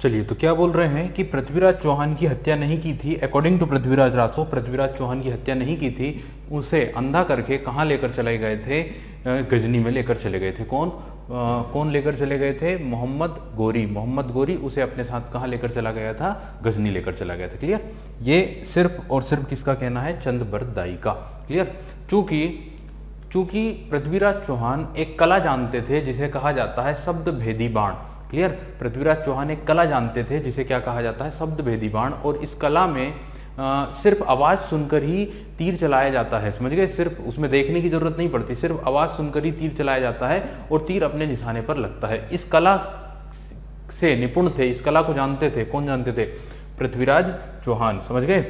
चलिए, तो क्या बोल रहे हैं कि पृथ्वीराज चौहान की हत्या नहीं की थी। अकॉर्डिंग टू पृथ्वीराज रासो, पृथ्वीराज चौहान की हत्या नहीं की थी, उसे अंधा करके कहाँ लेकर चले गए थे? गजनी में लेकर चले गए थे। कौन लेकर चले गए थे? मोहम्मद गोरी। मोहम्मद गोरी उसे अपने साथ कहाँ लेकर चला गया था? गजनी लेकर चला गया था। क्लियर? ये सिर्फ और सिर्फ किसका कहना है? चंद्रबरदाई का। क्लियर? चूंकि पृथ्वीराज चौहान एक कला जानते थे जिसे कहा जाता है शब्द भेदी बाण। क्लियर? पृथ्वीराज चौहान एक कला जानते थे जिसे क्या कहा जाता है? शब्द भेदी बाण। और इस कला में सिर्फ आवाज सुनकर ही तीर चलाया जाता है। समझ गए? सिर्फ उसमें देखने की जरूरत नहीं पड़ती, सिर्फ आवाज सुनकर ही तीर चलाया जाता है और तीर अपने निशाने पर लगता है। इस कला से निपुण थे, इस कला को जानते थे। कौन जानते थे? पृथ्वीराज चौहान। समझ गए?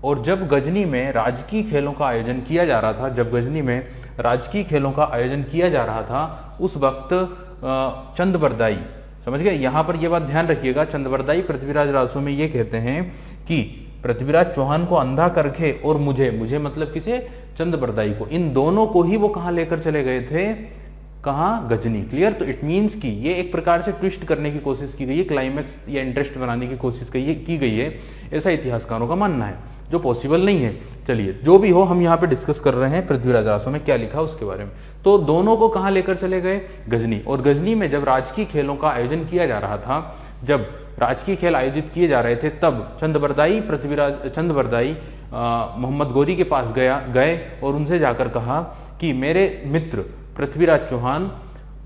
और जब गजनी में राजकीय खेलों का आयोजन किया जा रहा था, जब गजनी में राजकीय खेलों का आयोजन किया जा रहा था, उस वक्त चंद्रबरदाई, समझ गए? यहां पर यह बात ध्यान रखिएगा, चंद्रबरदाई पृथ्वीराज रासो में ये कहते हैं कि पृथ्वीराज चौहान को अंधा करके और मुझे मतलब किसे? चंद्रबरदाई को, इन दोनों को ही वो कहां लेकर चले गए थे? कहां? गजनी। क्लियर? तो इट मीन्स कि ये एक प्रकार से ट्विस्ट करने की कोशिश की गई है, क्लाइमैक्स या इंटरेस्ट बनाने की कोशिश की गई है, ऐसा इतिहासकारों का मानना है, जो पॉसिबल नहीं है। चलिए, जो भी हो, हम यहाँ पे डिस्कस कर रहे हैं पृथ्वीराज रासो में क्या लिखा उसके बारे में। तो दोनों को कहाँ लेकर चले गए? गजनी। और गजनी में जब राजकीय खेलों का आयोजन किया जा रहा था, जब राजकीय खेल आयोजित किए जा रहे थे, तब चंद्रबरदाई मोहम्मद गोरी के पास गए और उनसे जाकर कहा कि मेरे मित्र पृथ्वीराज चौहान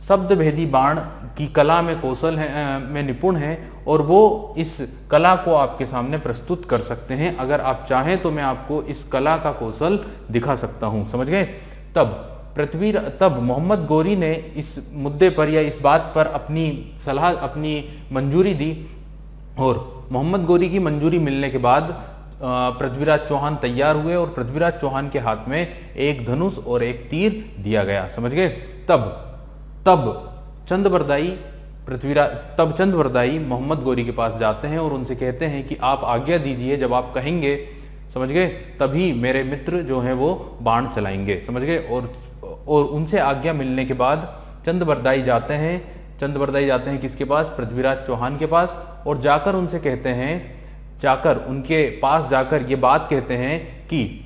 शब्द भेदी बाण की कला में में निपुण है और वो इस कला को आपके सामने प्रस्तुत कर सकते हैं। अगर आप चाहें तो मैं आपको इस कला का कौशल दिखा सकता हूं। समझ गए? तब मोहम्मद गोरी ने इस मुद्दे पर या इस बात पर अपनी सलाह, अपनी मंजूरी दी और मोहम्मद गोरी की मंजूरी मिलने के बाद पृथ्वीराज चौहान तैयार हुए और पृथ्वीराज चौहान के हाथ में एक धनुष और एक तीर दिया गया। समझ गए? तब चंद्रबरदाई मोहम्मद गोरी के पास जाते हैं और उनसे कहते हैं कि आप आज्ञा दीजिए, जब आप कहेंगे, समझ गए, तभी मेरे मित्र जो हैं वो बाण चलाएंगे। समझ गए? और उनसे आज्ञा मिलने के बाद चंद्रबरदाई जाते हैं किसके पास? पृथ्वीराज चौहान के पास। और जाकर उनके पास जाकर ये बात कहते हैं कि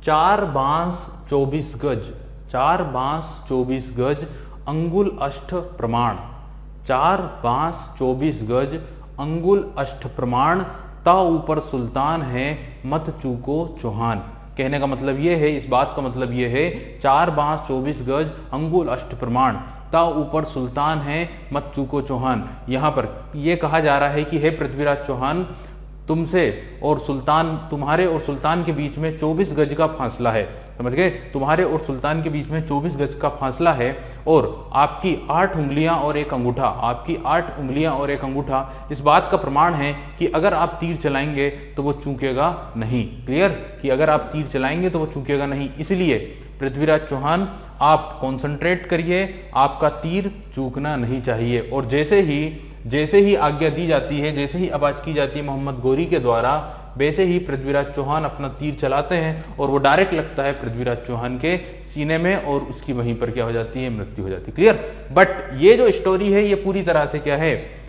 4 बांस 24 गज अंगुल अष्ट प्रमाण, 4 बांस 24 गज अंगुल अष्ट प्रमाण, ता ऊपर सुल्तान है मत चूको चौहान। कहने का मतलब ये है, इस बात का मतलब ये है, 4 बांस 24 गज अंगुल अष्ट प्रमाण, ता ऊपर सुल्तान है मत चूको चौहान। यहां पर यह कहा जा रहा है कि हे पृथ्वीराज चौहान, तुम्हारे और सुल्तान के बीच में 24 गज का फासला है। समझ गए? तुम्हारे और सुल्तान के बीच में 24 गज का फासला है और आपकी 8 उंगलियां और एक अंगूठा इस बात का प्रमाण है कि अगर आप तीर चलाएंगे तो वो चूकेगा नहीं। क्लियर? कि अगर आप तीर चलाएंगे तो वो चूकेगा नहीं। इसलिए पृथ्वीराज चौहान, आप कॉन्सेंट्रेट करिए, आपका तीर चूकना नहीं चाहिए। और जैसे ही आज्ञा दी जाती है, जैसे ही आवाज की जाती है मोहम्मद गोरी के द्वारा, वैसे ही पृथ्वीराज चौहान अपना तीर चलाते हैं और वो डायरेक्ट लगता है पृथ्वीराज चौहान के सीने में और उसकी वहीं पर क्या हो जाती है? मृत्यु हो जाती है। क्लियर? बट ये जो स्टोरी है ये पूरी तरह से क्या है?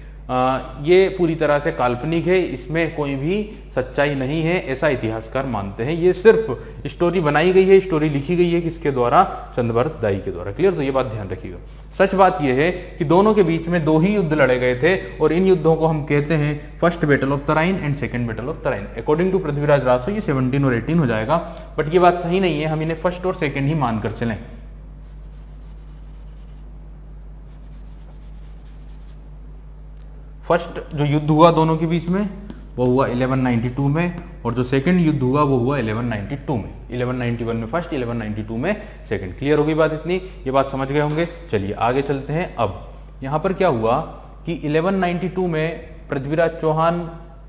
ये पूरी तरह से काल्पनिक है, इसमें कोई भी सच्चाई नहीं है, ऐसा इतिहासकार मानते हैं। ये सिर्फ स्टोरी बनाई गई है, स्टोरी लिखी गई है किसके द्वारा? चंद्रबरदाई के द्वारा। क्लियर? तो ये बात ध्यान रखिएगा। सच बात यह है कि दोनों के बीच में 2 ही युद्ध लड़े गए थे और इन युद्धों को हम कहते हैं first battle of Tarain and second battle of Tarain. According to Prithviraj Raso ये 17 और 18 हो जाएगा, बट ये बात सही नहीं है, हम इन्हें फर्स्ट और सेकंड ही मानकर चलें। फर्स्ट जो युद्ध हुआ दोनों के बीच में वो हुआ 1192 में और जो सेकंड युद्ध हुआ वो हुआ 1192 में। 1191 में फर्स्ट, 1192 में सेकंड। क्लियर होगी बात इतनी? ये बात समझ गए होंगे। चलिए आगे चलते हैं। अब यहाँ पर क्या हुआ कि 1192 में पृथ्वीराज चौहान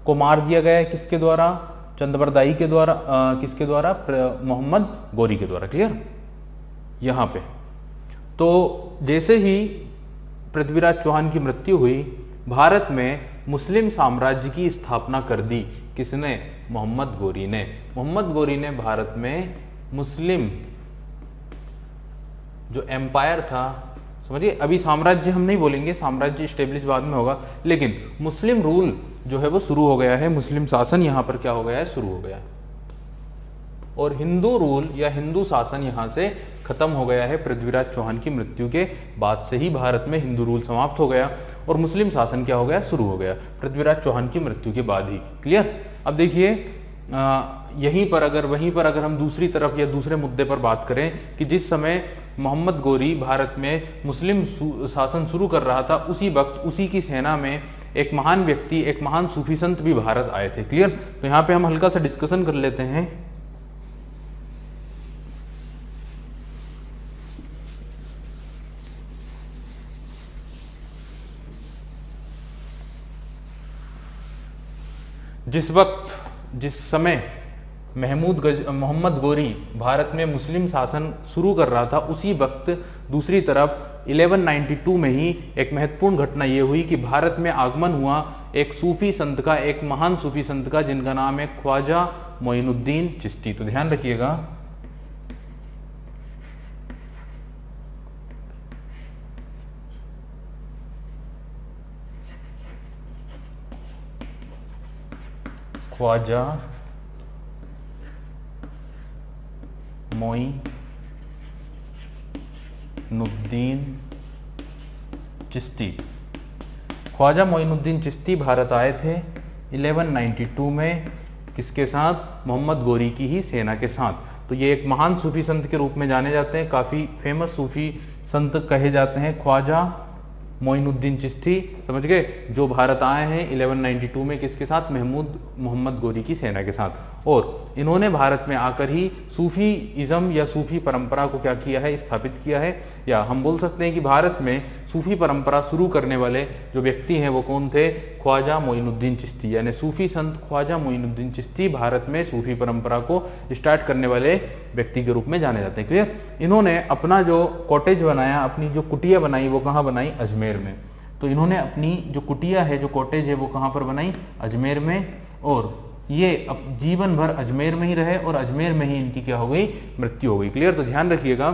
को मार दिया गया है किसके द्वारा? चंद्रबरदाई के द्वारा। किसके द्वारा? मोहम्मद गोरी के द्वारा। क्लियर? यहाँ पे तो जैसे ही पृथ्वीराज चौहान की मृत्यु हुई, भारत में मुस्लिम साम्राज्य की स्थापना कर दी। किसने? मोहम्मद गोरी ने। मोहम्मद गोरी ने भारत में मुस्लिम जो एम्पायर था समझिए, अभी साम्राज्य हम नहीं बोलेंगे, साम्राज्य स्टेब्लिश बाद में होगा, लेकिन मुस्लिम रूल जो है वो शुरू हो गया है, मुस्लिम शासन यहाँ पर क्या हो गया है, शुरू हो गया है। और हिंदू रूल या हिंदू शासन यहाँ से खत्म हो गया है। पृथ्वीराज चौहान की मृत्यु के बाद से ही भारत में हिंदू रूल समाप्त हो गया और मुस्लिम शासन क्या हो गया, शुरू हो गया, पृथ्वीराज चौहान की मृत्यु के बाद ही। क्लियर। अब देखिए वहीं पर अगर हम दूसरी तरफ या दूसरे मुद्दे पर बात करें कि जिस समय मोहम्मद गोरी भारत में मुस्लिम शासन शुरू कर रहा था, उसी वक्त उसी की सेना में एक महान व्यक्ति, एक महान सूफी संत भी भारत आए थे। क्लियर। तो यहाँ पे हम हल्का सा डिस्कशन कर लेते हैं। जिस समय मोहम्मद गोरी भारत में मुस्लिम शासन शुरू कर रहा था, उसी वक्त दूसरी तरफ 1192 में ही एक महत्वपूर्ण घटना ये हुई कि भारत में आगमन हुआ एक सूफी संत का, एक महान सूफी संत का, जिनका नाम है ख्वाजा मोइनुद्दीन चिश्ती। तो ध्यान रखिएगा, ख्वाजा मोइनुद्दीन चिश्ती। ख्वाजा मोइनुद्दीन चिश्ती भारत आए थे 1192 में, किसके साथ, मोहम्मद गोरी की ही सेना के साथ। तो ये एक महान सूफी संत के रूप में जाने जाते हैं, काफ़ी फेमस सूफी संत कहे जाते हैं ख्वाजा मोइनुद्दीन चिश्ती, समझ गए, जो भारत आए हैं 1192 में, किसके साथ, मोहम्मद गोरी की सेना के साथ। और इन्होंने भारत में आकर ही सूफी इज़म या सूफी परंपरा को क्या किया है, स्थापित किया है। या हम बोल सकते हैं कि भारत में सूफी परंपरा शुरू करने वाले जो व्यक्ति हैं वो कौन थे, ख्वाजा मोइनुद्दीन चिश्ती, यानी सूफी संत ख्वाजा मोइनुद्दीन चिश्ती भारत में सूफी परंपरा को स्टार्ट करने वाले व्यक्ति के रूप में जाने जाते हैं। क्लियर। इन्होंने अपना जो कॉटेज बनाया, अपनी जो कुटिया बनाई, वो कहाँ बनाई, अजमेर में। तो इन्होंने अपनी जो कुटिया है, जो कॉटेज है, वो कहाँ पर बनाई, अजमेर में। और ये अब जीवन भर अजमेर में ही रहे और अजमेर में ही इनकी क्या हो गई, मृत्यु हो गई। क्लियर। तो ध्यान रखिएगा,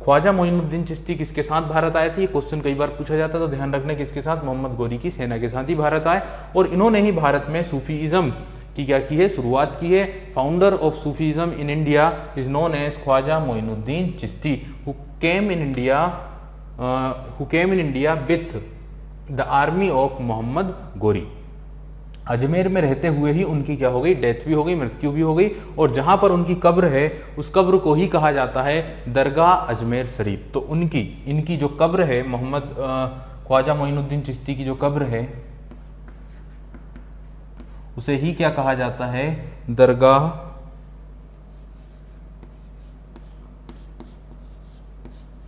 ख्वाजा मोइनुद्दीन चिश्ती किसके साथ भारत आए थे, ये क्वेश्चन कई बार पूछा जाता है, तो ध्यान रखना किसके साथ, मोहम्मद गोरी की सेना के साथ ही भारत आए। और इन्होंने ही भारत में सूफीइज्म की क्या की है, शुरुआत की है। Founder of Sufism in India is known as Khwaja Moinuddin Chishti, who came in India with the army of Mohammad Ghori. Ajmer में रहते हुए ही उनकी क्या हो गई, डेथ भी हो गई, मृत्यु भी हो गई। और जहां पर उनकी कब्र है, उस कब्र को ही कहा जाता है दरगाह अजमेर शरीफ। तो इनकी जो कब्र है, ख्वाजा मोइनुद्दीन चिश्ती की जो कब्र है, उसे ही क्या कहा जाता है, दरगाह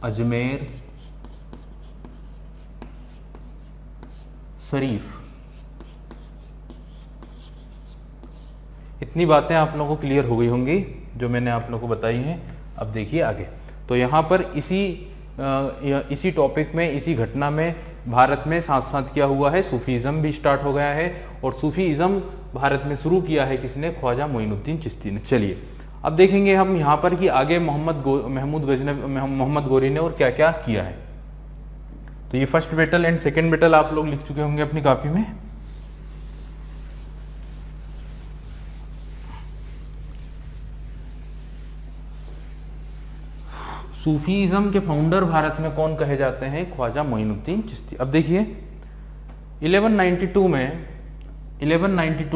अजमेर शरीफ। इतनी बातें आप लोगों को क्लियर हो गई होंगी जो मैंने आप लोगों को बताई हैं। अब देखिए आगे। तो यहाँ पर इसी टॉपिक में, इसी घटना में भारत में साथ साथ क्या हुआ है, सूफीज़म भी स्टार्ट हो गया है। और सूफीज़म भारत में शुरू किया है किसने, ख्वाजा मोइनुद्दीन चिश्ती ने। चलिए अब देखेंगे हम यहाँ पर कि आगे मोहम्मद गोरी ने और क्या क्या किया है। तो ये first battle and second battle आप लोग लिख चुके होंगे अपनी कॉपी में। सूफीज़म के फाउंडर भारत में कौन कहे जाते हैं, ख्वाजा मोइनुद्दीन चिश्ती। अब देखिए 1192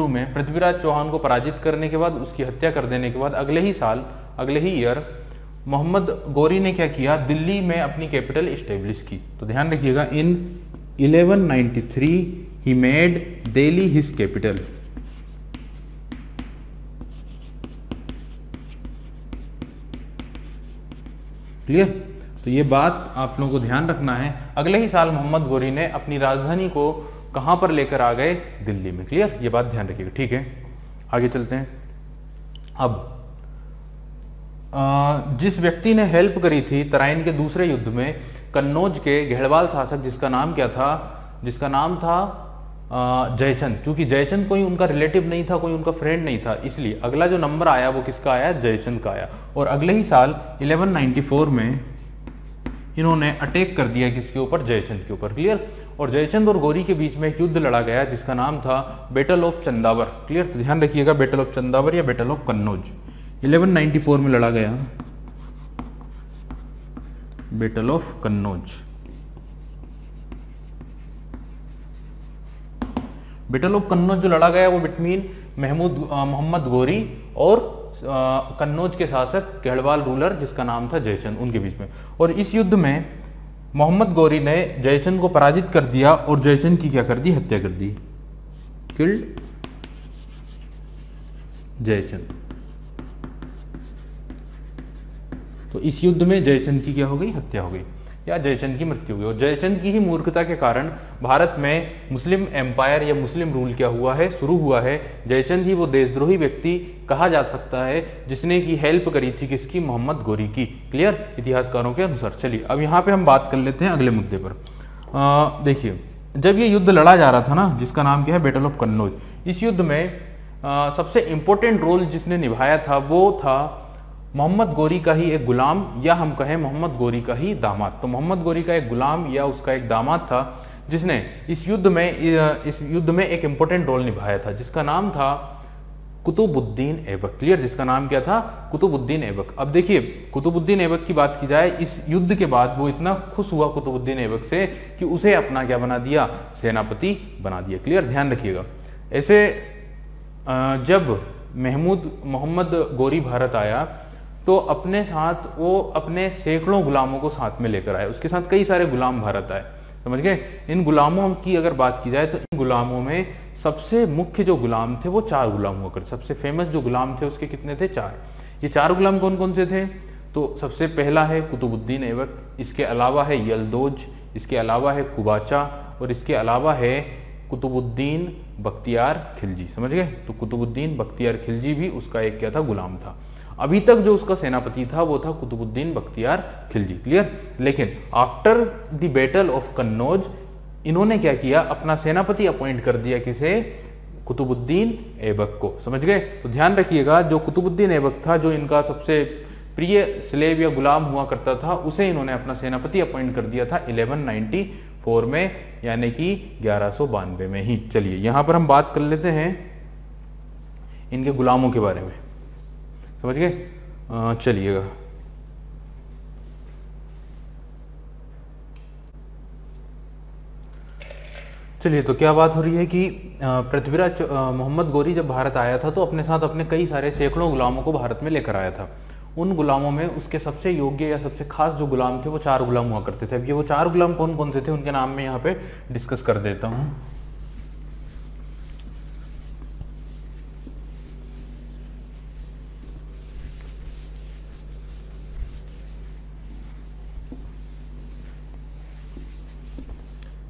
में पृथ्वीराज चौहान को पराजित करने के बाद, उसकी हत्या कर देने के बाद अगले ही ईयर मोहम्मद गोरी ने क्या किया, दिल्ली में अपनी कैपिटल इस्टेब्लिश की। तो ध्यान रखिएगा, इन 1193 he made Delhi his capital. Clear. तो ये बात आप लोगों को ध्यान रखना है। अगले ही साल मोहम्मद गोरी ने अपनी राजधानी को कहां पर लेकर आ गए, दिल्ली में। क्लियर, ये बात ध्यान रखिएगा। ठीक है, आगे चलते हैं। अब जिस व्यक्ति ने हेल्प करी थी तराइन के दूसरे युद्ध में, कन्नौज के घेड़वाल शासक, जिसका नाम था जयचंद। क्योंकि जयचंद कोई उनका रिलेटिव नहीं था, कोई उनका फ्रेंड नहीं था, इसलिए अगला जो नंबर आया वो किसका आया, जयचंद का आया। और अगले ही साल 1194 में इन्होंने अटैक कर दिया किसके ऊपर, जयचंद के ऊपर। क्लियर। और जयचंद और गौरी के बीच में एक युद्ध लड़ा गया जिसका नाम था बैटल ऑफ चंदावर। क्लियर। तो ध्यान रखिएगा, बैटल ऑफ चंदावर या बैटल ऑफ कन्नौज 1194 में लड़ा गया, battle of Kannauj. Battle of Kannauj जो लड़ा गया वो बिटवीन मोहम्मद गौरी और कन्नौज के शासक गढ़वाल रूलर जिसका नाम था जयचंद, उनके बीच में। और इस युद्ध में मोहम्मद गौरी ने जयचंद को पराजित कर दिया और जयचंद की क्या कर दी, हत्या कर दी, किल्ड जयचंद। तो इस युद्ध में जयचंद की क्या हो गई, हत्या हो गई या जयचंद की मृत्यु हुई। और जयचंद की ही मूर्खता के कारण भारत में मुस्लिम एम्पायर या मुस्लिम रूल क्या हुआ है, शुरू हुआ है। जयचंद ही वो देशद्रोही व्यक्ति कहा जा सकता है जिसने की हेल्प करी थी किसकी, मोहम्मद गौरी की। क्लियर, इतिहासकारों के अनुसार। चलिए अब यहाँ पे हम बात कर लेते हैं अगले मुद्दे पर। देखिए, जब ये युद्ध लड़ा जा रहा था ना, जिसका नाम क्या है, बैटल ऑफ कन्नौज, इस युद्ध में सबसे इंपॉर्टेंट रोल जिसने निभाया था वो था मोहम्मद गौरी का ही एक गुलाम, या हम कहें मोहम्मद गौरी का ही दामाद। तो मोहम्मद गौरी का एक गुलाम या उसका एक दामाद था जिसने इस युद्ध में एक इंपॉर्टेंट रोल निभाया था जिसका नाम था कुतुबुद्दीन ऐबक। क्लियर, जिसका नाम क्या था, कुतुबुद्दीन ऐबक। अब देखिए, कुतुबुद्दीन ऐबक की बात की जाए, इस युद्ध के बाद वो इतना खुश हुआ कुतुबुद्दीन ऐबक से कि उसे अपना क्या बना दिया, सेनापति बना दिया। क्लियर, ध्यान रखिएगा। ऐसे जब मोहम्मद गौरी भारत आया तो अपने साथ वो अपने सैकड़ों गुलामों को साथ में लेकर आए, उसके साथ कई सारे गुलाम भारत आए, समझ गए। इन गुलामों की अगर बात की जाए तो इन गुलामों में सबसे मुख्य जो गुलाम थे वो 4 गुलाम हुआ करते। सबसे फेमस जो गुलाम थे उसके कितने थे, 4। ये 4 गुलाम कौन कौन से थे, तो सबसे पहला है कुतुबुद्दीन ऐबक, इसके अलावा है यलदौज, इसके अलावा है कुबाचा और इसके अलावा है कुतुबुद्दीन बख्तियार खिलजी। समझ गए। तो कुतुबुद्दीन बख्तियार खिलजी भी उसका एक क्या था, गुलाम था। अभी तक जो उसका सेनापति था वो था कुतुबुद्दीन बख्तियार खिलजी। क्लियर। लेकिन after the battle of Kannauj इन्होंने क्या किया, अपना सेनापति अपॉइंट कर दिया, किसे, कुतुबुद्दीन ऐबक को। समझ गए। तो ध्यान रखिएगा, जो कुतुबुद्दीन ऐबक था, जो इनका सबसे प्रिय स्लेव या गुलाम हुआ करता था, उसे इन्होंने अपना सेनापति अपॉइंट कर दिया था 1194 में, यानी कि 1192 में ही। चलिए यहां पर हम बात कर लेते हैं इनके गुलामों के बारे में, समझ गए। चलिएगा, चलिए तो क्या बात हो रही है कि पृथ्वीराज मोहम्मद गौरी जब भारत आया था तो अपने साथ अपने कई सारे सैकड़ों गुलामों को भारत में लेकर आया था। उन गुलामों में उसके सबसे योग्य या सबसे खास जो गुलाम थे वो 4 गुलाम हुआ करते थे। अब ये वो 4 गुलाम कौन कौन से थे उनके नाम में यहाँ पे डिस्कस कर देता हूँ।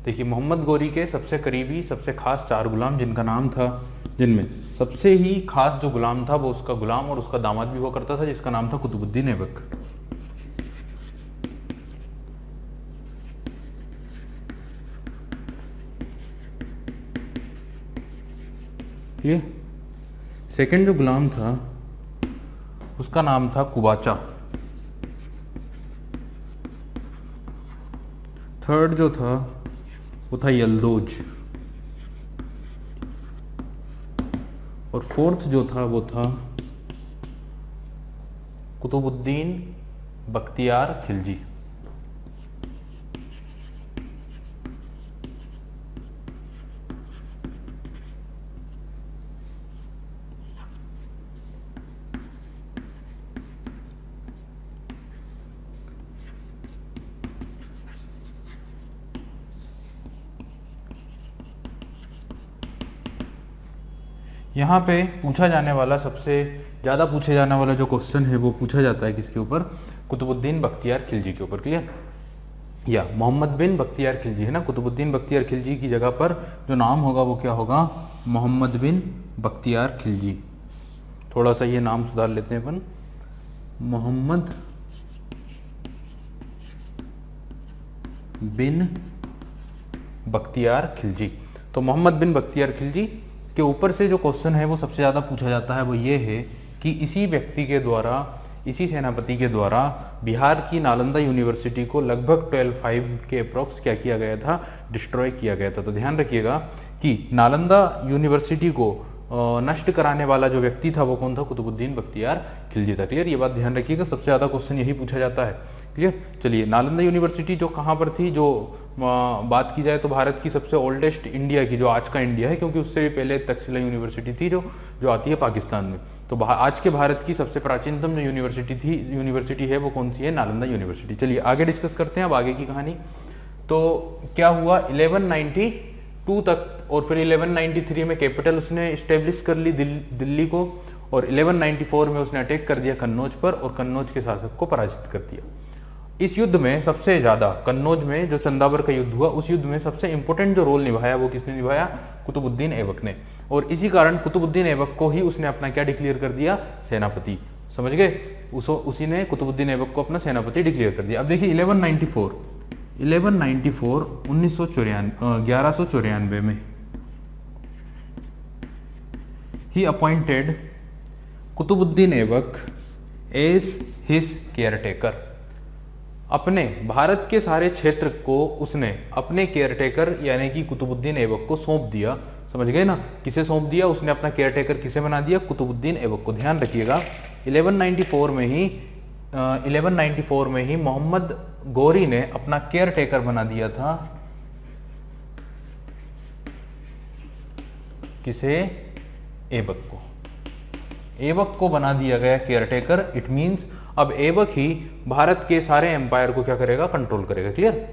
देखिए, मोहम्मद गौरी के सबसे करीबी सबसे खास 4 गुलाम जिनका नाम था, जिनमें सबसे ही खास जो गुलाम था वो उसका गुलाम और उसका दामाद भी हुआ करता था जिसका नाम था कुतुबुद्दीन ऐबक। ये सेकंड जो गुलाम था उसका नाम था कुबाचा। थर्ड जो था वो था यलदौज और फोर्थ जो था वो था कुतुबुद्दीन बख्तियार खिलजी। यहाँ पे पूछा जाने वाला सबसे ज़्यादा पूछे जाने वाला जो क्वेश्चन है वो पूछा जाता है किसके ऊपर, कुतुबुद्दीन बख्तियार खिलजी के ऊपर। क्लियर, या मोहम्मद बिन बख्तियार खिलजी है ना, कुतुबुद्दीन बख्तियार खिलजी की जगह पर जो नाम होगा वो क्या होगा, मोहम्मद बिन बख्तियार खिलजी। थोड़ा सा ये नाम सुधार लेते हैं अपन, मोहम्मद बिन बख्तियार खिलजी। तो मोहम्मद बिन बख्तियार खिलजी के ऊपर से जो क्वेश्चन है वो सबसे ज़्यादा पूछा जाता है वो ये है कि इसी व्यक्ति के द्वारा इसी सेनापति के द्वारा बिहार की नालंदा यूनिवर्सिटी को लगभग 12/5 के अप्रॉक्स क्या किया गया था, डिस्ट्रॉय किया गया था। तो ध्यान रखिएगा कि नालंदा यूनिवर्सिटी को नष्ट कराने वाला जो व्यक्ति था वो कौन था, कुतुबुद्दीन बख्तियार खिलजी था। क्लियर, ये बात ध्यान रखिएगा, सबसे ज़्यादा क्वेश्चन यही पूछा जाता है। क्लियर, चलिए नालंदा यूनिवर्सिटी जो कहाँ पर थी, जो बात की जाए तो भारत की सबसे ओल्डेस्ट, इंडिया की, जो आज का इंडिया है, क्योंकि उससे भी पहले तक्षशिला यूनिवर्सिटी थी जो आती है पाकिस्तान में। तो आज के भारत की सबसे प्राचीनतम जो यूनिवर्सिटी है वो कौन सी है, नालंदा यूनिवर्सिटी। चलिए आगे डिस्कस करते हैं अब आगे की कहानी। तो क्या हुआ 1192 तक, और फिर 1193 में कैपिटल उसने इस्टेब्लिश कर ली दिल्ली को, और 1194 में उसने अटैक कर दिया कन्नौज पर और कन्नौज के शासक को पराजित कर दिया। इस युद्ध में सबसे ज्यादा, कन्नौज में जो चंदावर का युद्ध हुआ, उस युद्ध में सबसे इंपॉर्टेंट जो रोल निभाया वो किसने निभाया, कुतुबुद्दीन ऐबक ने। और इसी कारण कुतुबुद्दीन ऐबक को ही उसने अपना क्या डिक्लेयर कर दिया, सेनापति। समझ गए, उसी ने कुतुबुद्दीन ऐबक को अपना सेनापति डिक्लेयर कर दिया। अब देखिए 1194 में ही appointed Qutubuddin Aibak as his caretaker. अपने भारत के सारे क्षेत्र को उसने अपने केयरटेकर यानी कि कुतुबुद्दीन ऐबक को सौंप दिया। समझ गए ना, किसे सौंप दिया, उसने अपना केयरटेकर किसे बना दिया, कुतुबुद्दीन ऐबक को। ध्यान रखिएगा 1194 में ही मोहम्मद गौरी ने अपना केयरटेकर बना दिया था, किसे, ऐबक को। ऐबक को बना दिया गया केयरटेकर। इट मींस अब ऐबक ही भारत के सारे एम्पायर को क्या करेगा, कंट्रोल करेगा। क्लियर।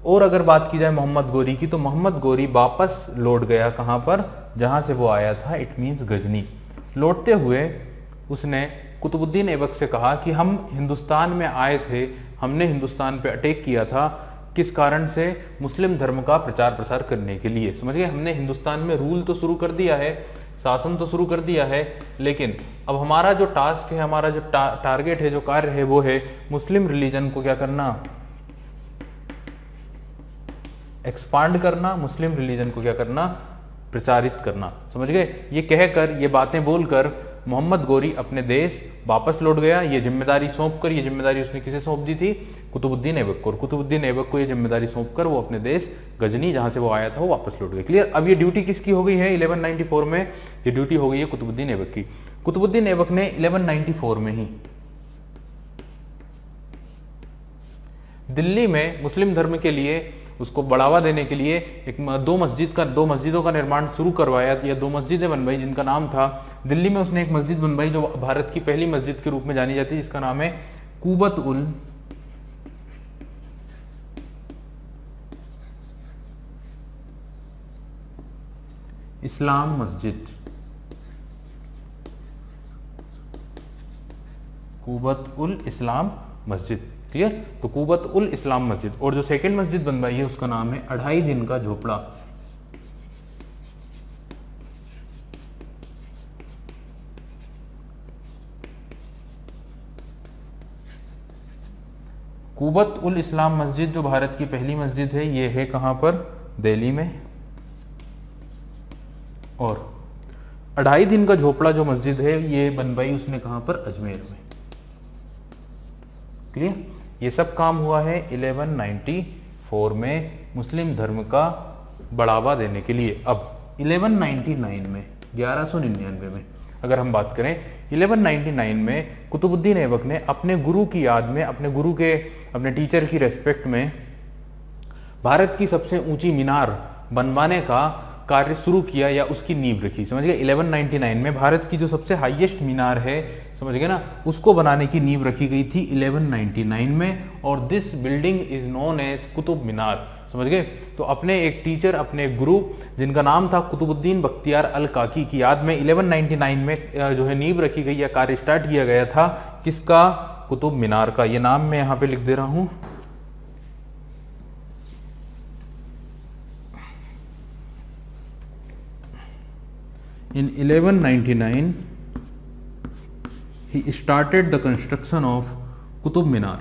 और अगर बात की जाए मोहम्मद गौरी की, तो मोहम्मद गौरी वापस लौट गया कहां पर, जहां से वो आया था, इट मींस गजनी। लौटते हुए उसने कुतुबुद्दीन ऐबक से कहा कि हम हिंदुस्तान में आए थे, हमने हिंदुस्तान पे अटैक किया था, किस कारण से, मुस्लिम धर्म का प्रचार प्रसार करने के लिए। समझ गए, हमने हिंदुस्तान में रूल तो शुरू कर दिया है, शासन तो शुरू कर दिया है, लेकिन अब हमारा जो टास्क है, हमारा जो टारगेट है, जो कार्य है, वो है मुस्लिम रिलीजन को क्या करना, एक्सपांड करना, मुस्लिम रिलीजन को क्या करना, प्रचारित करना। समझ गए, ये कहकर, ये बातें बोलकर मोहम्मद गौरी अपने देश वापस लौट गया। ये जिम्मेदारी सौंपकर, ये जिम्मेदारी उसने किसे सौंप दी थी, कुतुबुद्दीन ऐबक को। और कुतुबुद्दीन ऐबक को ये जिम्मेदारी सौंपकर वो अपने देश गजनी, जहां से वो आया था, वो वापस लौट गए। क्लियर। अब ये ड्यूटी किसकी हो गई है, 1194 में ये ड्यूटी हो गई है कुतुबुद्दीन ऐबक की। कुतुबुद्दीन ऐबक ने 1194 में ही दिल्ली में मुस्लिम धर्म के लिए, उसको बढ़ावा देने के लिए दो मस्जिदों का निर्माण शुरू करवाया, या 2 मस्जिदें बनवाई, जिनका नाम था, दिल्ली में उसने एक मस्जिद बनवाई जो भारत की पहली मस्जिद के रूप में जानी जाती है, जिसका नाम है कुबत उल इस्लाम मस्जिद। कुबत उल इस्लाम मस्जिद। क्लियर। तो कुबत उल इस्लाम मस्जिद। और जो सेकंड मस्जिद बनवाई है उसका नाम है 2.5 दिन का झोपड़ा। कुबत उल इस्लाम मस्जिद जो भारत की पहली मस्जिद है, ये है कहां पर, दिल्ली में। और 2.5 दिन का झोपड़ा जो मस्जिद है, ये बनवाई उसने कहां पर, अजमेर में। क्लियर। ये सब काम हुआ है 1194 में मुस्लिम धर्म का बढ़ावा देने के लिए। अब 1199 में, 1199 में अगर हम बात करें, 1199 में कुतुबुद्दीन ऐबक ने अपने गुरु की याद में, अपने टीचर की रेस्पेक्ट में भारत की सबसे ऊंची मीनार बनवाने का कार्य शुरू किया, या उसकी नींव रखी। समझ गए, 1199 में भारत की जो सबसे हाईएस्ट मीनार है, समझ गए ना, उसको बनाने की नींव रखी गई थी 1199 में। और this building is known as Qutub Minar. समझ गए। तो अपने एक टीचर, अपने गुरु, जिनका नाम था कुतुबुद्दीन बख्तियार अल काकी, की याद में 1199 में जो है नींव रखी गई, या कार्य स्टार्ट किया गया था, किसका, कुतुब मीनार का। ये नाम मैं यहां पे लिख दे रहा हूं। In 1199 he started the construction of Qutub Minar.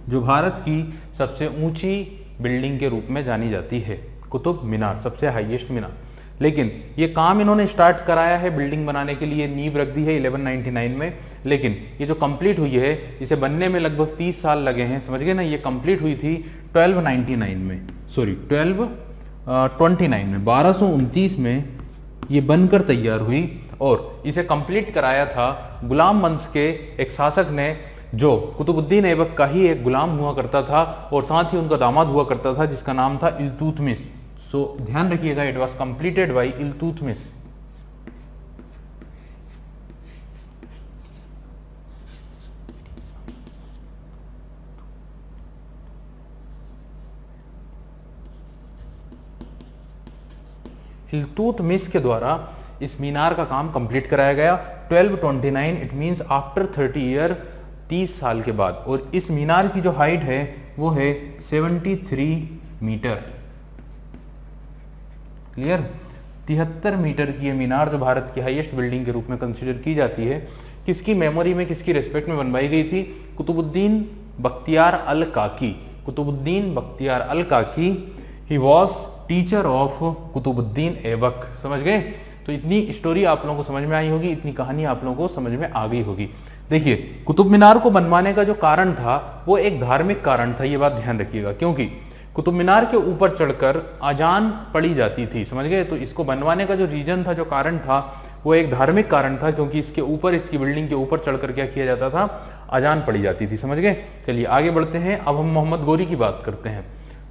जो भारत की सबसे ऊंची बिल्डिंग के रूप में जानी जाती है, कुतुब मीनार, सबसे हाईएस्ट मीनार। लेकिन ये काम इन्होंने स्टार्ट कराया है बिल्डिंग बनाने के लिए, नींव रख दी है 1199 में, लेकिन ये जो कंप्लीट हुई है इसे बनने में लगभग 30 साल लगे हैं, समझ गए ना। ये कंप्लीट हुई थी 1229 में, सॉरी 1229 में, 1229 में ये बनकर तैयार हुई और इसे कंप्लीट कराया था गुलाम वंश के एक शासक ने, जो कुतुबुद्दीन ऐबक का ही एक गुलाम हुआ करता था और साथ ही उनका दामाद हुआ करता था, जिसका नाम था इल्तुतमिश। सो ध्यान रखिएगा, it was completed by Iltutmish. Iltutmish के द्वारा इस मीनार का काम कंप्लीट कराया गया 1229, इट मींस आफ्टर 30 ईयर, 30 साल के बाद। और इस मीनार की जो हाइट है वो है 73 मीटर। क्लियर? 73 मीटर की ये मीनार जो भारत की हाईएस्ट बिल्डिंग के रूप में कंसीडर की जाती है, किसकी मेमोरी में, किसकी रेस्पेक्ट में बनवाई गई थी? कुतुबुद्दीन बख्तियार अल काकी। Qutubuddin Bakhtiyar al Kaki, he was teacher of Qutubuddin Aibak. समझ गए? तो इतनी स्टोरी आप लोगों को समझ में आई होगी, इतनी कहानी आप लोगों को समझ में आ गई होगी। देखिए, कुतुब मीनार को बनवाने का जो कारण था वो एक धार्मिक कारण था, ये बात ध्यान रखिएगा, क्योंकि कुतुब मीनार के ऊपर चढ़कर अजान पढ़ी जाती थी, समझ गए। तो इसको बनवाने का जो रीजन था, जो कारण था, वो एक धार्मिक कारण था, क्योंकि इसके ऊपर, इसकी बिल्डिंग के ऊपर चढ़कर क्या किया जाता था? अजान पढ़ी जाती थी, समझ गए। चलिए आगे बढ़ते हैं, अब हम मोहम्मद गोरी की बात करते हैं।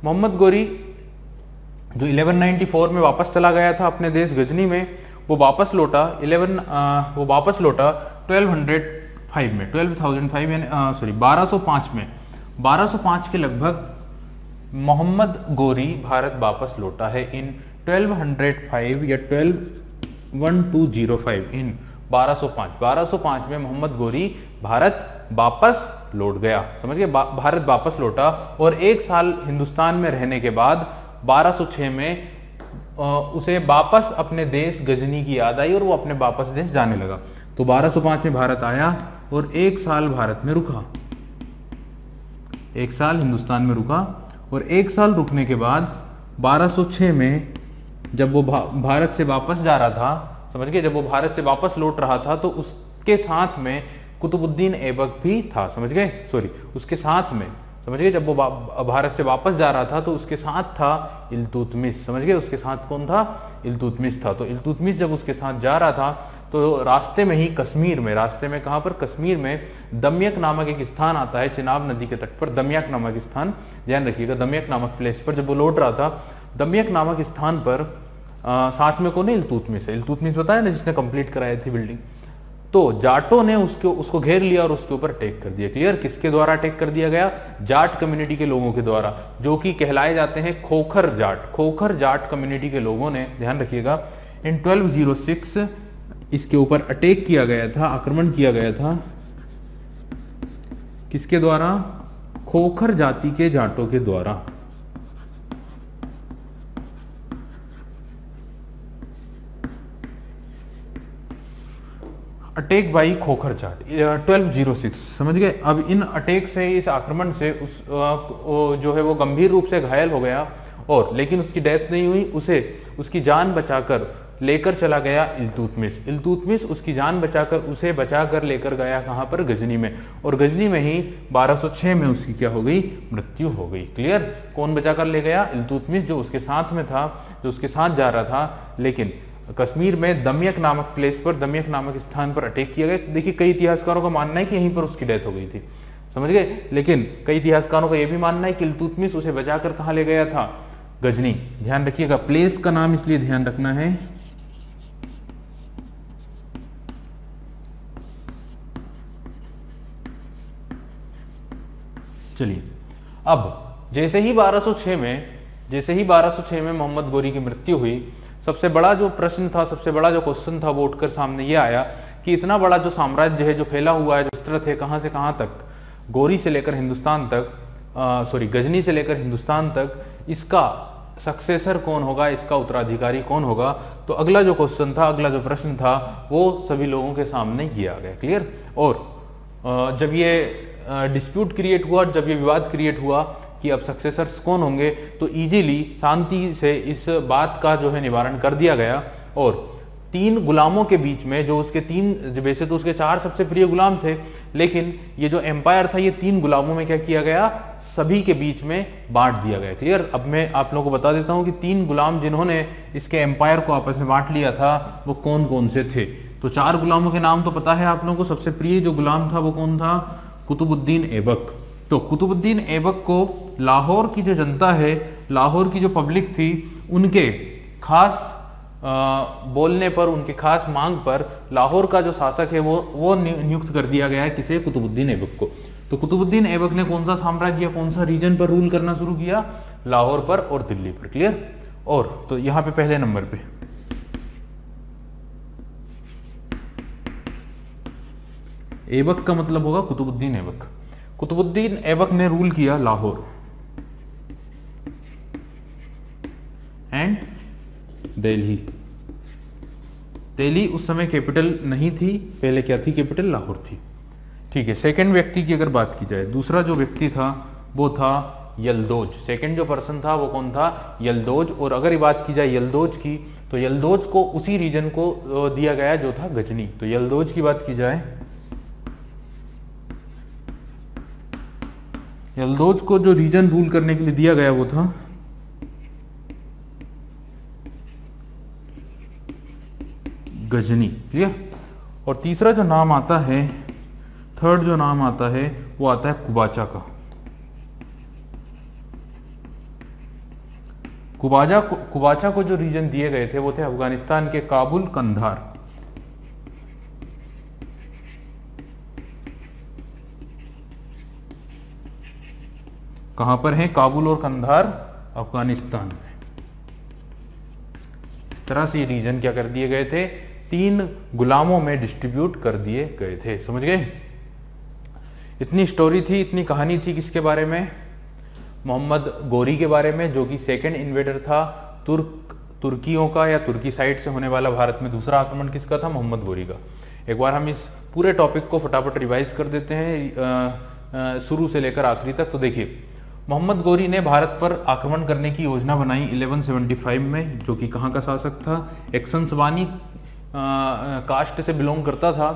मोहम्मद गोरी जो 1194 में वापस चला गया था अपने देश गजनी में, वो वापस लौटा 1205 में, 12,005 यानी 1205 में, 1205 के लगभग मोहम्मद गोरी भारत वापस लौटा है इन 1205 या 1205 इन 1205 में मोहम्मद गोरी भारत वापस लौट गया, समझ गए। भारत वापस लौटा और एक साल हिंदुस्तान में रहने के बाद 1206 में उसे वापस अपने देश गजनी की याद आई और वो अपने वापस देश जाने लगा। तो 1205 में भारत आया और एक साल भारत में रुका, एक साल हिंदुस्तान में रुका और एक साल रुकने के बाद 1206 में जब वो भारत से वापस जा रहा था, समझ गए, जब वो भारत से वापस लौट रहा था तो उसके साथ में कुतुबुद्दीन ऐबक भी था, समझ गए, सॉरी उसके साथ में, समझ गए, जब वो भारत से वापस जा रहा था तो उसके साथ था इल्तुतमिश, समझ गए, उसके साथ कौन था? इल्तुतमिश था। तो इल्तुतमिश जब उसके साथ जा रहा था तो रास्ते में ही कश्मीर में, रास्ते में कहाँ पर? कश्मीर में दम्यक नामक एक स्थान आता है, चिनाब नदी के तट पर दम्यक नामक स्थान, ध्यान रखिएगा, दम्यक नामक प्लेस पर जब वो लौट रहा था, दम्यक नामक स्थान पर साथ में कौन है? इल्तुतमिश है। इल्तुतमिश बताया ना, जिसने कंप्लीट कराई थी बिल्डिंग। तो जाटों ने उसको घेर लिया और उसके ऊपर अटैक कर दिया। क्लियर? किसके द्वारा अटैक कर दिया गया? जाट कम्युनिटी के लोगों के द्वारा, जो कि कहलाए जाते हैं खोखर जाट। खोखर जाट कम्युनिटी के लोगों ने, ध्यान रखिएगा, इन 1206 इसके ऊपर अटैक किया गया था, आक्रमण किया गया था। किसके द्वारा? खोखर जाति के जाटों के द्वारा। अटैक बाई खोखर जाट 1206, समझ गए। अब इन अटैक से, इस आक्रमण से जो है वो गंभीर रूप से घायल हो गया और लेकिन उसकी डेथ नहीं हुई, उसकी जान बचाकर लेकर चला गया इल्तुतमिश। इल्तुतमिश उसकी जान बचाकर लेकर गया कहां पर? गजनी में। और गजनी में ही 1206 में उसकी क्या हो गई? मृत्यु हो गई। क्लियर? कौन बचाकर ले गया? इल्तुतमिश, जो उसके साथ में था, जो उसके साथ जा रहा था, लेकिन कश्मीर में दम्यक नामक प्लेस पर, दम्यक नामक स्थान पर अटैक किया गया। देखिए, कई इतिहासकारों का मानना है कि यहीं पर उसकी डेथ हो गई थी, समझ गए, लेकिन कई इतिहासकारों का यह भी मानना है कि इल्तुतमिश उसे बचाकर कहां ले गया था? गजनी। ध्यान रखिएगा, प्लेस का नाम इसलिए ध्यान रखना है, चलिए अब जैसे ही 1206 में मोहम्मद गोरी की मृत्यु हुई, सबसे बड़ा जो प्रश्न था, सबसे बड़ा जो क्वेश्चन था वो उठकर सामने ये आया कि इतना बड़ा जो साम्राज्य है, जो फैला हुआ है, जो विस्तृत है, कहां से कहां तक, गोरी से लेकर हिंदुस्तान तक, गजनी से लेकर हिंदुस्तान तक, इसका सक्सेसर कौन होगा, इसका उत्तराधिकारी कौन होगा? तो अगला जो क्वेश्चन था, अगला जो प्रश्न था, वो सभी लोगों के सामने ये आ गया। क्लियर? और जब ये डिस्प्यूट क्रिएट हुआ, जब ये विवाद क्रिएट हुआ कि अब सक्सेसर्स कौन होंगे, तो इजीली शांति से इस बात का जो है निवारण कर दिया गया। और 3 गुलामों के बीच में, जो उसके 3, वैसे तो उसके 4 सबसे प्रिय गुलाम थे, लेकिन ये जो एम्पायर था ये 3 गुलामों में क्या किया गया, सभी के बीच में बांट दिया गया। क्लियर। अब मैं आप लोगों को बता देता हूं कि 3 गुलाम जिन्होंने इसके एम्पायर को आपस में बांट लिया था वो कौन कौन से थे। तो 4 गुलामों के नाम तो पता है आप लोगों को। सबसे प्रिय जो गुलाम था वो कौन था, कुतुबुद्दीन ऐबक। तो कुतुबुद्दीन ऐबक को लाहौर की जो जनता है, लाहौर की जो पब्लिक थी, उनके खास बोलने पर, उनके खास मांग पर लाहौर का जो शासक है वो नियुक्त कर दिया गया है किसे, कुतुबुद्दीन ऐबक को। तो कुतुबुद्दीन ऐबक ने कौन सा साम्राज्य, कौन सा रीजन पर रूल करना शुरू किया, लाहौर पर और दिल्ली पर। क्लियर। और तो यहां पे पहले नंबर पे ऐबक का मतलब होगा कुतुबुद्दीन ऐबक। कुतुबुद्दीन ऐबक ने रूल किया लाहौर एंड दिल्ली। दिल्ली उस समय कैपिटल नहीं थी, पहले क्या थी, कैपिटल लाहौर थी। ठीक है। सेकंड व्यक्ति की अगर बात की जाए, दूसरा जो व्यक्ति था वो था यल्दोज। सेकंड जो पर्सन था वो कौन था, यल्दोज। और अगर ये बात की जाए यल्दोज की, तो यल्दोज को उसी रीजन को दिया गया जो था गजनी। तो यल्दोज की बात की जाए, यल्दोज को जो रीजन रूल करने के लिए दिया गया वो था गजनी। क्लियर। और तीसरा जो नाम आता है, थर्ड जो नाम आता है वो आता है कुबाचा का। कुबाचा को जो रीजन दिए गए थे वो थे अफगानिस्तान के काबुल, कंधार। कहां पर है, काबुल और कंधार, अफगानिस्तान में। इस तरह से ये रीजन क्या कर दिए गए थे, 3 गुलामों में डिस्ट्रीब्यूट कर दिए गए थे। समझ गए। इतनी स्टोरी थी, इतनी कहानी थी किसके बारे में, मोहम्मद गोरी के बारे में, जो कि सेकंड इन्वेडर था तुर्कियों का, या तुर्की साइड से होने वाला भारत में दूसरा आक्रमण किसका था, मोहम्मद गोरी का। एक बार हम इस पूरे टॉपिक को फटाफट रिवाइज कर देते हैं शुरू से लेकर आखिरी तक। तो देखिए, मोहम्मद गोरी ने भारत पर आक्रमण करने की योजना बनाई 1175 में, जो कि कहाँ का शासक था, एक्संसवानी कास्ट से बिलोंग करता था,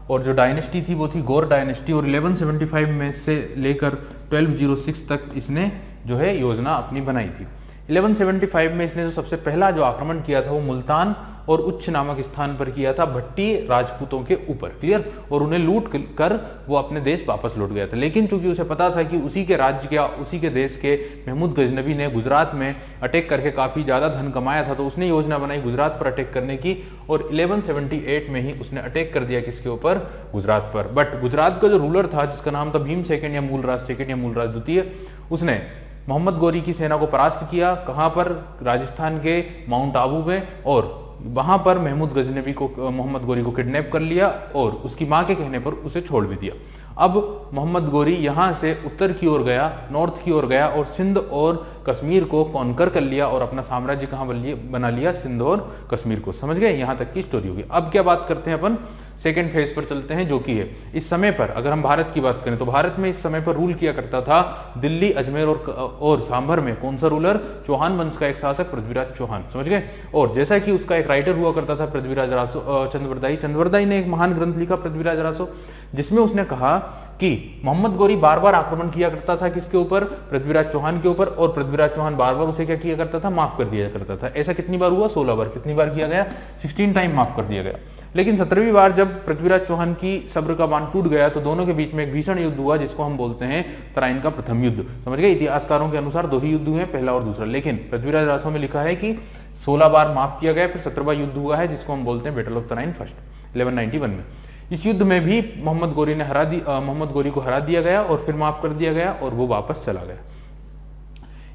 और जो डायनेस्टी थी वो थी गौर डायनेस्टी। और 1175 में से लेकर 1206 तक इसने जो है योजना अपनी बनाई थी। 1175 में इसने जो सबसे पहला जो आक्रमण किया था वो मुल्तान और उच्च नामक स्थान पर किया था, भट्टी राजपूतों के ऊपर। क्लियर। और उन्हें लूट कर वो अपने देश वापस लौट गया था। लेकिन चूंकि उसे पता था कि उसी के राज्य के, उसी के देश के महमूद गजनबी ने गुजरात में अटैक करके काफी ज्यादा धन कमाया था, तो उसने योजना बनाई गुजरात पर अटैक करने की। और 1178 में ही उसने अटैक कर दिया किसके ऊपर, गुजरात पर। बट गुजरात का जो रूलर था, जिसका नाम था भीम सेकंड या मूलराज सेकंड या मूलराज द्वितीय, उसने मोहम्मद गोरी की सेना को परास्त किया। कहां पर, राजस्थान के माउंट आबू में। और वहां पर महमूद गजनबी को, मोहम्मद गोरी को किडनैप कर लिया और उसकी मां के कहने पर उसे छोड़ भी दिया। अब मोहम्मद गोरी यहां से उत्तर की ओर गया, नॉर्थ की ओर गया, और सिंध और कश्मीर को कॉन्कर कर लिया और अपना साम्राज्य कहां बना लिया, सिंध और कश्मीर को। समझ गए, यहां तक की स्टोरी होगी। अब क्या बात करते हैं अपन, सेकेंड फेज पर चलते हैं, जो कि है इस समय पर, अगर हम भारत की बात करें तो भारत में इस समय पर रूल किया करता था दिल्ली, अजमेर और सांभर में कौन सा रूलर, चौहान वंश का एक शासक पृथ्वीराज चौहान। समझ गए। और जैसा कि उसका एक राइटर हुआ करता था पृथ्वीराज रासो, चंद्रवरदाई ने एक महान ग्रंथ लिखा पृथ्वीराज रासो, जिसमें उसने कहा कि मोहम्मद गोरी बार बार आक्रमण किया करता था किसके ऊपर, पृथ्वीराज चौहान के ऊपर, और पृथ्वीराज चौहान बार बार उसे क्या किया करता था, माफ कर दिया करता था। ऐसा कितनी बार हुआ, 16 बार। कितनी बार किया गया, 16 टाइम माफ कर दिया गया। लेकिन 17वीं बार जब पृथ्वीराज चौहान की सब्र का बांध टूट गया तो दोनों के बीच में एक भीषण युद्ध हुआ, जिसको हम बोलते हैं तराइन का प्रथम युद्ध। समझ गए। इतिहासकारों के अनुसार 2 ही युद्ध हुए, पहला और दूसरा, लेकिन पृथ्वीराज रासो में लिखा है कि 16 बार माफ किया गया, फिर 17वां युद्ध हुआ है, जिसको हम बोलते हैं बैटल ऑफ तराइन फर्स्ट 1191 में। इस युद्ध में भी मोहम्मद गोरी को हरा दिया गया और फिर माफ कर दिया गया और वो वापस चला गया।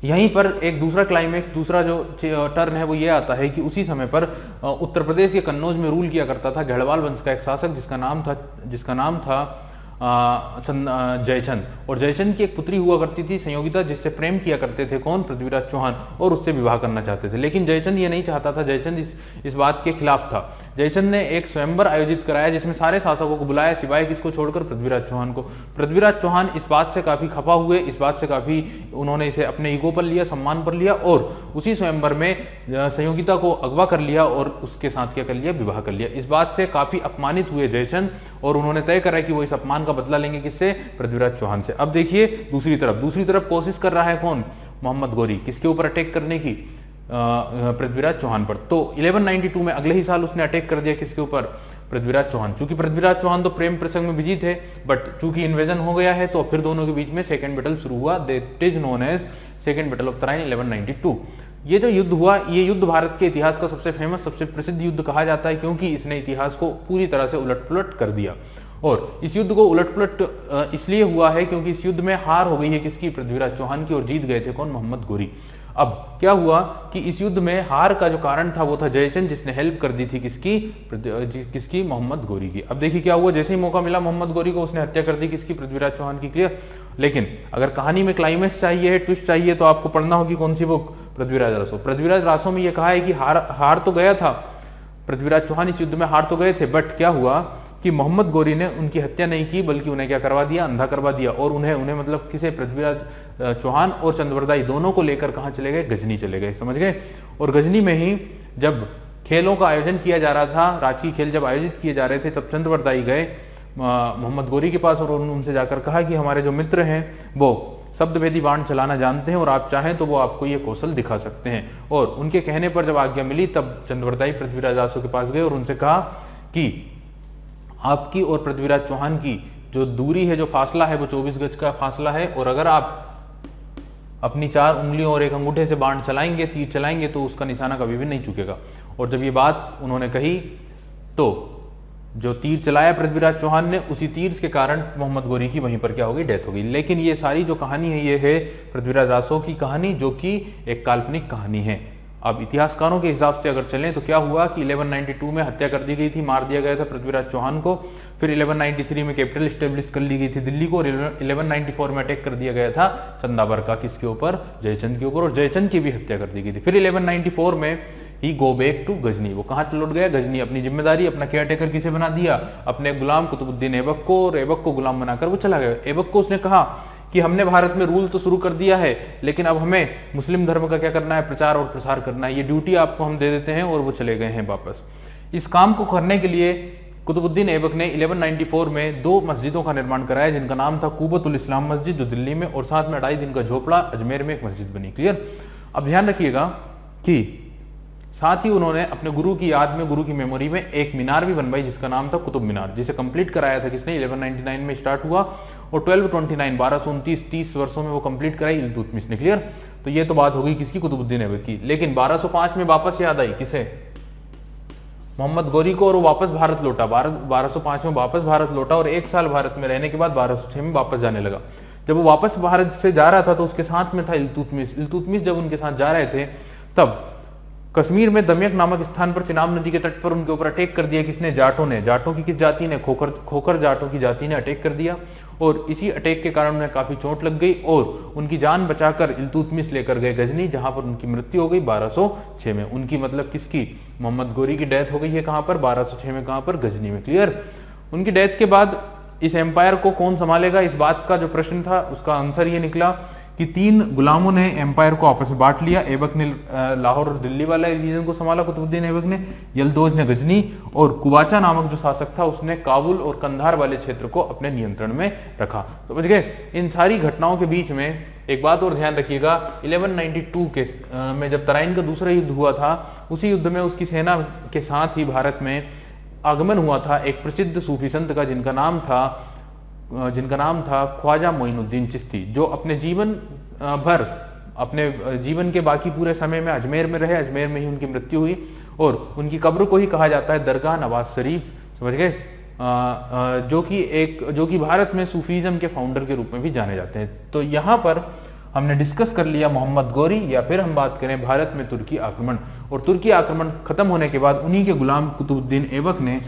यहीं पर एक दूसरा क्लाइमेक्स, दूसरा जो टर्न है वो ये आता है कि उसी समय पर उत्तर प्रदेश के कन्नौज में रूल किया करता था गढ़वाल वंश का एक शासक, जिसका नाम था जयचंद, और जयचंद की एक पुत्री हुआ करती थी संयोगिता, जिससे प्रेम किया करते थे कौन, पृथ्वीराज चौहान, और उससे विवाह करना चाहते थे। लेकिन जयचंद ये नहीं चाहता था, जयचंद इस बात के खिलाफ था। जयचंद ने एक स्वयंवर आयोजित कराया जिसमें सारे शासकों को बुलाया, सिवाय किसको छोड़कर, पृथ्वीराज चौहान को। पृथ्वीराज चौहान इस बात से काफी खफा हुए, इस बात से काफी उन्होंने इसे अपने ईगो पर लिया, सम्मान पर लिया, और उसी स्वयंवर में संयोगिता को अगवा कर लिया और उसके साथ क्या कर लिया, विवाह कर लिया। इस बात से काफी अपमानित हुए जयचंद, और उन्होंने तय करा कि वो इस अपमान का बदला लेंगे, किससे, पृथ्वीराज चौहान से। अब देखिए दूसरी तरफ कोशिश कर रहा है कौन, मोहम्मद गौरी, किसके ऊपर अटैक करने की, पृथ्वीराज चौहान पर। तो 1192 में अगले ही साल उसने अटैक कर दिया, किसके ऊपर, पृथ्वीराज चौहान। चूंकि पृथ्वीराज चौहान तो प्रेम प्रसंग में बिजी थे, बट चूंकि इन्वेजन हो गया है तो फिर दोनों के बीच में सेकंड बैटल शुरू हुआ, that is known as second battle of Tarain 1192। ये जो युद्ध हुआ, ये युद्ध भारत के इतिहास का सबसे फेमस, सबसे प्रसिद्ध युद्ध कहा जाता है, क्योंकि इसने इतिहास को पूरी तरह से उलट-पुलट कर दिया। और इस युद्ध को उलट-पुलट इसलिए हुआ है क्योंकि इस युद्ध में हार हो गई है किसकी, पृथ्वीराज चौहान की, और जीत गए थे कौन, मोहम्मद गौरी। अब क्या हुआ कि इस युद्ध में हार का जो कारण था वो था जयचंद, जिसने हेल्प कर दी थी किसकी, मोहम्मद गौरी की। अब देखिए क्या हुआ, जैसे ही मौका मिला मोहम्मद गौरी को, उसने हत्या कर दी किसकी, पृथ्वीराज चौहान की। क्लियर। लेकिन अगर कहानी में क्लाइमैक्स चाहिए, ट्विस्ट चाहिए, तो आपको पढ़ना होगी कौन सी बुक, पृथ्वीराज रासो। पृथ्वीराज रासो में यह कहा है कि हार तो गया था पृथ्वीराज चौहान, इस युद्ध में हार तो गए थे, बट क्या हुआ कि मोहम्मद गौरी ने उनकी हत्या नहीं की, बल्कि उन्हें क्या करवा दिया, अंधा करवा दिया। और उन्हें मतलब किसे, पृथ्वीराज चौहान और चंद्रवरदाई दोनों को लेकर कहां चले गए, गजनी चले गए, समझ गए। और गजनी में ही जब खेलों का आयोजन किया जा रहा था, रांची खेल जब आयोजित किए जा रहे थे, तब चंद्रवरदाई गए मोहम्मद गौरी के पास और उनसे जाकर कहा कि हमारे जो मित्र हैं वो शब्दभेदी बाण चलाना जानते हैं, और आप चाहें तो वो आपको ये कौशल दिखा सकते हैं। और उनके कहने पर जब आज्ञा मिली, तब चंद्रवरदाई पृथ्वीराज रासो के पास गए और उनसे कहा कि आपकी और पृथ्वीराज चौहान की जो दूरी है, जो फासला है, वो 24 गज का फासला है, और अगर आप अपनी 4 उंगलियों और एक अंगूठे से बाण चलाएंगे, तीर चलाएंगे, तो उसका निशाना कभी भी नहीं चुकेगा। और जब ये बात उन्होंने कही, तो जो तीर चलाया पृथ्वीराज चौहान ने, उसी तीर के कारण मोहम्मद गौरी की वहीं पर क्या हो गई, डेथ हो गई। लेकिन ये सारी जो कहानी है, ये है पृथ्वीराज रासो की कहानी, जो कि एक काल्पनिक कहानी है। अब इतिहासकारों के हिसाब से अगर चलें तो क्या हुआ कि 1192 में हत्या कर दी गई थी, मार दिया गया था पृथ्वीराज चौहान को। फिर 1193 में कैपिटल स्टेब्लिश कर ली गई थी दिल्ली को, और 1194 में अटैक कर दिया गया था चंदावर का, किसके ऊपर, जयचंद के ऊपर, और जयचंद की भी हत्या कर दी गई थी। फिर 1194 में ही गो बैक टू गजनी, वो कहाँ लौट गया, गजनी। अपनी जिम्मेदारी, अपना केयरटेकर किसे बना दिया, अपने गुलाम कुतुबुद्दीन ऐबक को, और ऐबक को गुलाम बनाकर वो चला गया। ऐबक को उसने कहा कि हमने भारत में रूल तो शुरू कर दिया है, लेकिन अब हमें मुस्लिम धर्म का क्या करना है, प्रचार और प्रसार करना है, ये ड्यूटी आपको हम दे देते हैं, और वो चले गए हैं वापस। इस काम को करने के लिए कुतुबुद्दीन ऐबक ने 1194 में 2 मस्जिदों का निर्माण कराया, जिनका नाम था कुबतुल इस्लाम मस्जिद जो दिल्ली में, और साथ में 2.5 दिन का झोपड़ा अजमेर में एक मस्जिद बनी। क्लियर। अब ध्यान रखिएगा कि साथ ही उन्होंने अपने गुरु की याद में, गुरु की मेमोरी में एक मीनार भी बनवाई, जिसका नाम था कुतुब मीनार, जिसे कंप्लीट कराया था किसने, 1199 में स्टार्ट हुआ, और 1229 30 वर्षों में वो कंप्लीट कराई इल्तुतमिश ने। क्लियर। तो ये तो बात हो गई किसकी, कुतुबुद्दीन ऐबक की। लेकिन 1205 में वापस याद आई किसे, मोहम्मद गौरी को, और वो वापस भारत लौटा। 1205 में वापस भारत लौटा, और 1 साल भारत में रहने के बाद 1206 में वापस जाने लगा। जब वो वापस भारत से जा रहा था तो उसके साथ में था इल्तुतमिश। इल्तुतमिश जब उनके साथ जा रहे थे, तब कश्मीर में दमियक नामक स्थान पर चिनाब नदी के तट पर उनके ऊपर अटैक कर दिया किसने, जाटों ने। जाटों की किस जाति ने, खोखर जाटों की जाति ने अटैक कर दिया, और इसी अटैक के कारण उन्हें काफी चोट लग गई, और उनकी जान बचाकर इल्तुतमिश लेकर गए गजनी, जहां पर उनकी मृत्यु हो गई 1206 में। उनकी मतलब किसकी, मोहम्मद गौरी की डेथ हो गई है कहां पर, 1206 में, कहां पर, गजनी में। क्लियर। उनकी डेथ के बाद इस एम्पायर को कौन संभालेगा, इस बात का जो प्रश्न था, उसका आंसर ये निकला कि 3 गुलामों ने एम्पायर को आपस में बांट लिया। ऐबक ने लाहौर और दिल्ली वाला रीजन को संभाला, कुतुबुद्दीन ऐबक ने, यलदोज ने गजनी, और कुबाचा नामक जो शासक था उसने काबुल और कंधार वाले क्षेत्र को अपने नियंत्रण में रखा। समझ गए। इन सारी घटनाओं के बीच में एक बात और ध्यान रखिएगा, 1192 के में जब तराइन का दूसरा युद्ध हुआ था, उसी युद्ध में उसकी सेना के साथ ही भारत में आगमन हुआ था एक प्रसिद्ध सूफी संत का, जिनका नाम था ख्वाजा मोइनुद्दीन चिश्ती, जो अपने जीवन भर, अपने जीवन के बाकी पूरे समय में अजमेर में रहे। अजमेर में ही उनकी मृत्यु हुई, और उनकी कब्र को ही कहा जाता है दरगाह नवाज शरीफ, समझ गए, जो कि भारत में सूफीज्म के फाउंडर के रूप में भी जाने जाते हैं। तो यहाँ पर हमने डिस्कस कर लिया मोहम्मद गौरी, या फिर हम बात करें भारत में तुर्की आक्रमण। और तुर्की आक्रमण खत्म होने के बाद उन्हीं के गुलाम कुतुबुद्दीन ऐबक ने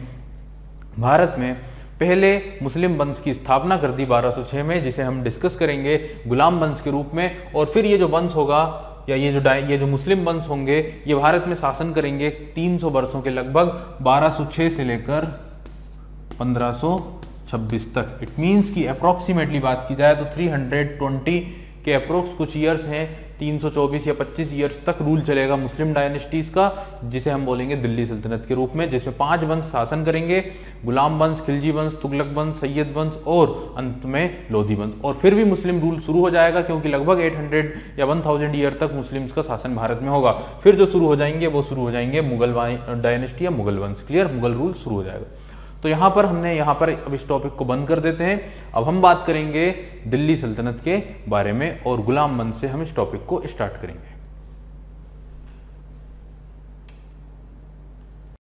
भारत में पहले मुस्लिम वंश की स्थापना कर दी 1206 में, जिसे हम डिस्कस करेंगे गुलाम वंश के रूप में। और फिर ये जो वंश होगा या ये जो मुस्लिम वंश होंगे ये भारत में शासन करेंगे 300 वर्षों के लगभग, 1206 से लेकर 1526 तक। इट मींस कि अप्रोक्सीमेटली बात की जाए तो 320 के अप्रोक्स कुछ ईयर्स हैं, 324 या 25 ईयर्स तक रूल चलेगा मुस्लिम डायनेस्टीज का, जिसे हम बोलेंगे दिल्ली सल्तनत के रूप में, जिसमें 5 वंश शासन करेंगे, गुलाम वंश, खिलजी वंश, तुगलक वंश, सैयद वंश और अंत में लोधी वंश। और फिर भी मुस्लिम रूल शुरू हो जाएगा, क्योंकि लगभग 800 या 1000 ईयर तक मुस्लिम्स का शासन भारत में होगा। फिर जो शुरू हो जाएंगे वो शुरू हो जाएंगे मुगल डायनेस्टी या मुगल वंश। क्लियर, मुगल रूल शुरू हो जाएगा। तो यहाँ पर अब इस टॉपिक को बंद कर देते हैं। अब हम बात करेंगे दिल्ली सल्तनत के बारे में और गुलाम वंश से हम इस टॉपिक को स्टार्ट करेंगे।